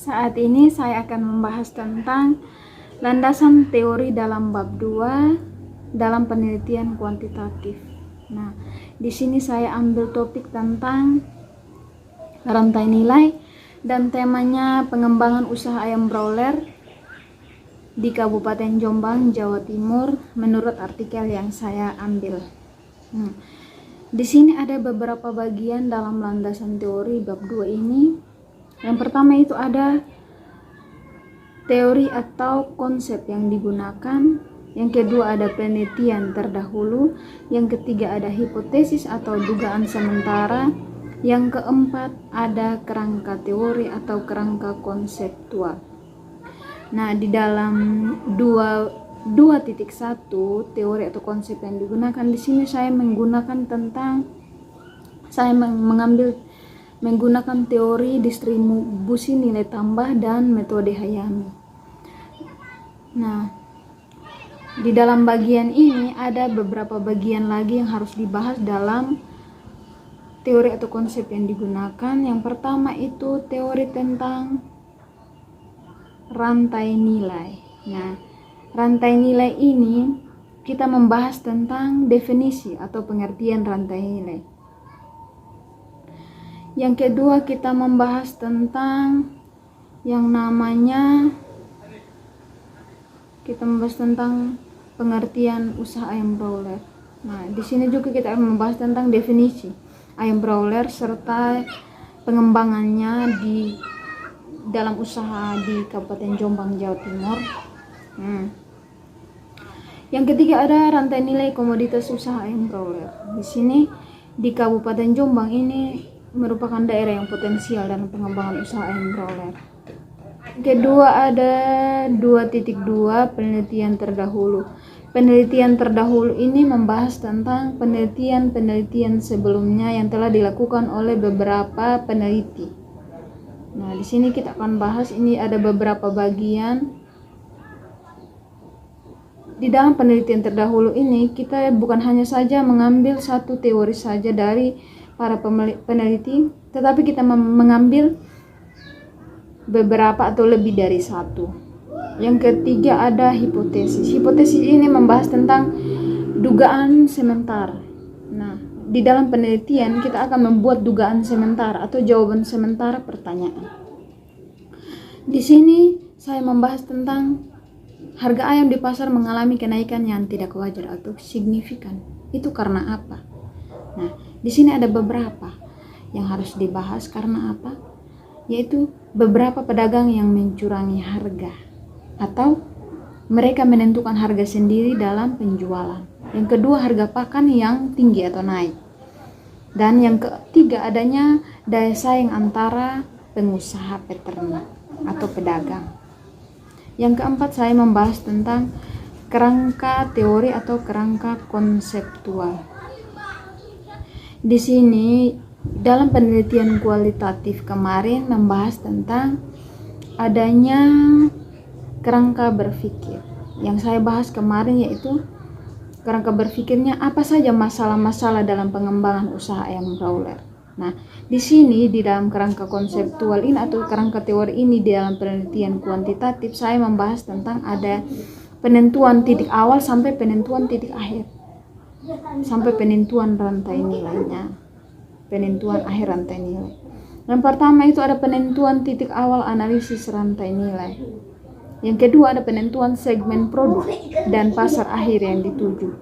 Saat ini saya akan membahas tentang landasan teori dalam bab 2 dalam penelitian kuantitatif. Nah, di sini saya ambil topik tentang rantai nilai dan temanya pengembangan usaha ayam broiler di Kabupaten Jombang, Jawa Timur menurut artikel yang saya ambil. Di sini ada beberapa bagian dalam landasan teori bab 2 ini. Yang pertama itu ada teori atau konsep yang digunakan. Yang kedua ada penelitian terdahulu. Yang ketiga ada hipotesis atau dugaan sementara. Yang keempat ada kerangka teori atau kerangka konseptual. Nah, di dalam 2.1 teori atau konsep yang digunakan di sini saya menggunakan teori distribusi nilai tambah dan metode Hayami. Nah, di dalam bagian ini ada beberapa bagian lagi yang harus dibahas dalam teori atau konsep yang digunakan. Yang pertama itu teori tentang rantai nilai. Nah, rantai nilai ini kita membahas tentang definisi atau pengertian rantai nilai. Yang kedua kita membahas tentang pengertian usaha ayam broiler. Nah, di sini juga kita akan membahas tentang definisi ayam broiler serta pengembangannya di dalam usaha di Kabupaten Jombang, Jawa Timur. Yang ketiga ada rantai nilai komoditas usaha ayam broiler. Di sini di Kabupaten Jombang ini merupakan daerah yang potensial dalam pengembangan usaha ayam broiler. Kedua ada 2.2 penelitian terdahulu. Penelitian terdahulu ini membahas tentang penelitian sebelumnya yang telah dilakukan oleh beberapa peneliti. Nah, di sini kita akan bahas, ini ada beberapa bagian. Di dalam penelitian terdahulu ini kita bukan hanya saja mengambil satu teori saja dari para peneliti, tetapi kita mengambil beberapa atau lebih dari satu. Yang ketiga ada hipotesis. Hipotesis ini membahas tentang dugaan sementara. Nah, di dalam penelitian kita akan membuat dugaan sementara atau jawaban sementara pertanyaan. Di sini saya membahas tentang harga ayam di pasar mengalami kenaikan yang tidak wajar atau signifikan. Itu karena apa? Nah, di sini ada beberapa yang harus dibahas karena apa? Yaitu beberapa pedagang yang mencurangi harga atau mereka menentukan harga sendiri dalam penjualan. Yang kedua harga pakan yang tinggi atau naik. Dan yang ketiga adanya daya saing antara pengusaha peternak atau pedagang. Yang keempat saya membahas tentang kerangka teori atau kerangka konseptual. Di sini dalam penelitian kualitatif kemarin membahas tentang adanya kerangka berpikir. Yang saya bahas kemarin yaitu kerangka berpikirnya apa saja masalah-masalah dalam pengembangan usaha ayam broiler. Nah, di sini di dalam kerangka konseptual ini atau kerangka teori ini di dalam penelitian kuantitatif saya membahas tentang ada penentuan titik awal sampai penentuan titik akhir. Sampai penentuan rantai nilainya. Penentuan akhir rantai nilai. Yang pertama itu ada penentuan titik awal analisis rantai nilai. Yang kedua ada penentuan segmen produk dan pasar akhir yang dituju.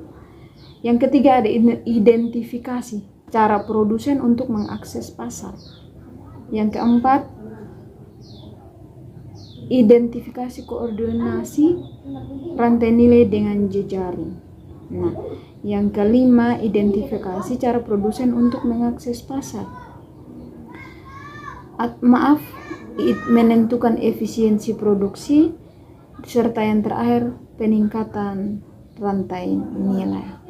Yang ketiga ada identifikasi cara produsen untuk mengakses pasar. Yang keempat identifikasi koordinasi rantai nilai dengan jejaring. Nah, yang kelima identifikasi cara produsen untuk mengakses pasar. Menentukan efisiensi produksi serta yang terakhir peningkatan rantai nilai.